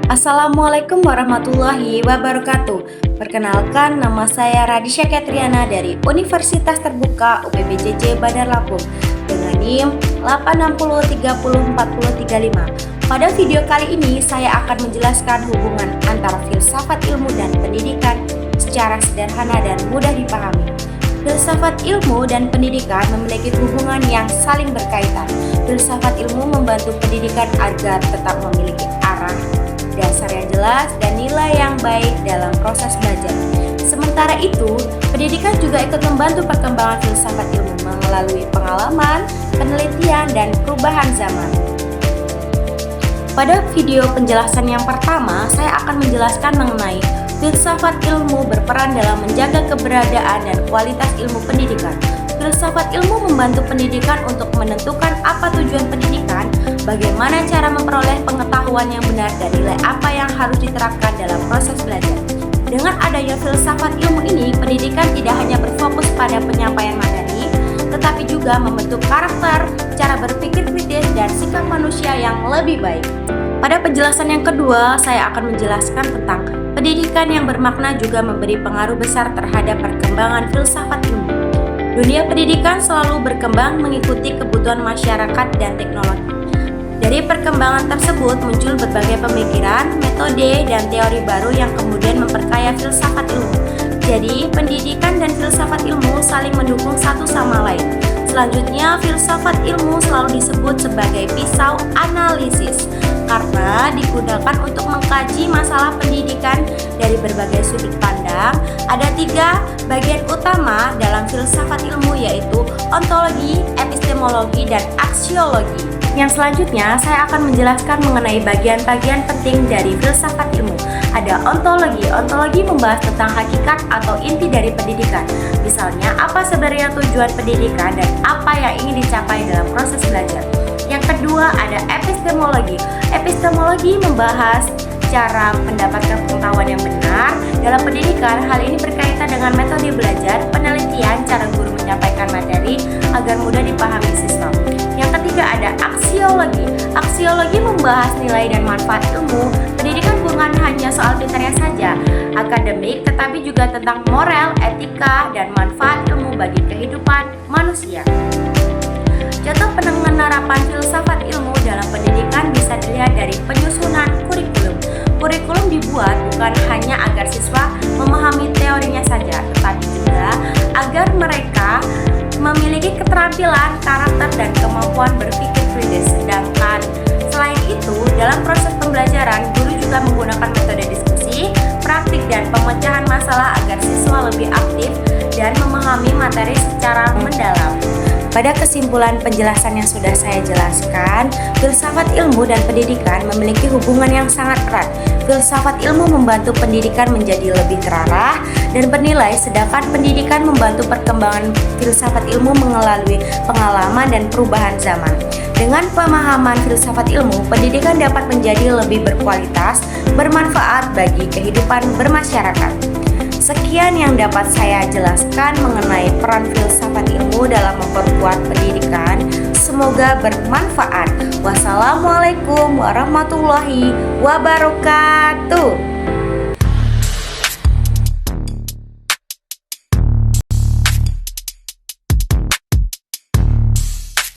Assalamualaikum warahmatullahi wabarakatuh. Perkenalkan, nama saya Radisha Katriana dari Universitas Terbuka UPBJJ Bandar Lampung dengan NIM 860304035. Pada video kali ini saya akan menjelaskan hubungan antara filsafat ilmu dan pendidikan secara sederhana dan mudah dipahami. Filsafat ilmu dan pendidikan memiliki hubungan yang saling berkaitan. Filsafat ilmu membantu pendidikan agar tetap memiliki arah, dasar yang jelas, dan nilai yang baik dalam proses belajar. Sementara itu, pendidikan juga ikut membantu perkembangan filsafat ilmu melalui pengalaman, penelitian, dan perubahan zaman. Pada video penjelasan yang pertama, saya akan menjelaskan mengenai filsafat ilmu berperan dalam menjaga keberadaan dan kualitas ilmu pendidikan. Filsafat ilmu membantu pendidikan untuk menentukan apa tujuan pendidikan, bagaimana cara memperoleh pengetahuan yang benar, dan nilai apa yang harus diterapkan dalam proses belajar. Dengan adanya filsafat ilmu ini, pendidikan tidak hanya berfokus pada penyampaian materi, tetapi juga membentuk karakter, cara berpikir kritis, dan sikap manusia yang lebih baik. Pada penjelasan yang kedua, saya akan menjelaskan tentang pendidikan yang bermakna juga memberi pengaruh besar terhadap perkembangan filsafat ilmu. Dunia pendidikan selalu berkembang mengikuti kebutuhan masyarakat dan teknologi. Dari perkembangan tersebut muncul berbagai pemikiran, metode, dan teori baru yang kemudian memperkaya filsafat ilmu. Jadi, pendidikan dan filsafat ilmu saling mendukung satu sama lain. Selanjutnya, filsafat ilmu selalu disebut sebagai pisau analisis karena digunakan untuk mengkaji masalah pendidikan dari berbagai sudut pandang. Ada 3 bagian utama dalam filsafat ilmu, yaitu ontologi, epistemologi, dan aksiologi. Yang selanjutnya, saya akan menjelaskan mengenai bagian-bagian penting dari filsafat ilmu. Ada ontologi. Ontologi membahas tentang hakikat atau inti dari pendidikan. Misalnya, apa sebenarnya tujuan pendidikan dan apa yang ingin dicapai dalam proses belajar. Yang kedua, ada epistemologi. Epistemologi membahas cara mendapatkan pengetahuan yang benar dalam pendidikan. Hal ini berkaitan dengan metode belajar, penelitian, cara guru menyampaikan materi agar mudah dipahami siswa. Yang ketiga, ada aksiologi. Aksiologi membahas nilai dan manfaat ilmu. Pendidikan bukan hanya soal pintarnya saja, akademik, tetapi juga tentang moral, etika, dan manfaat ilmu bagi kehidupan manusia. Contoh penerapan filsafat ilmu dalam pendidikan bisa dilihat dari penyusunan kurikulum. Kurikulum dibuat bukan hanya agar siswa memahami teorinya saja, tetapi juga agar mereka memiliki keterampilan, karakter, dan kemampuan berpikir kritis. Sedangkan selain itu, dalam proses pembelajaran, guru juga menggunakan metode diskusi, praktik, dan pemecahan masalah agar siswa lebih aktif dan memahami materi secara mendalam. Pada kesimpulan penjelasan yang sudah saya jelaskan, filsafat ilmu dan pendidikan memiliki hubungan yang sangat erat. Filsafat ilmu membantu pendidikan menjadi lebih terarah dan bernilai, sedangkan pendidikan membantu perkembangan filsafat ilmu melalui pengalaman dan perubahan zaman. Dengan pemahaman filsafat ilmu, pendidikan dapat menjadi lebih berkualitas, bermanfaat bagi kehidupan bermasyarakat. Sekian yang dapat saya jelaskan mengenai peran filsafat ilmu dalam memperkuat pendidikan. Semoga bermanfaat. Wassalamualaikum warahmatullahi wabarakatuh.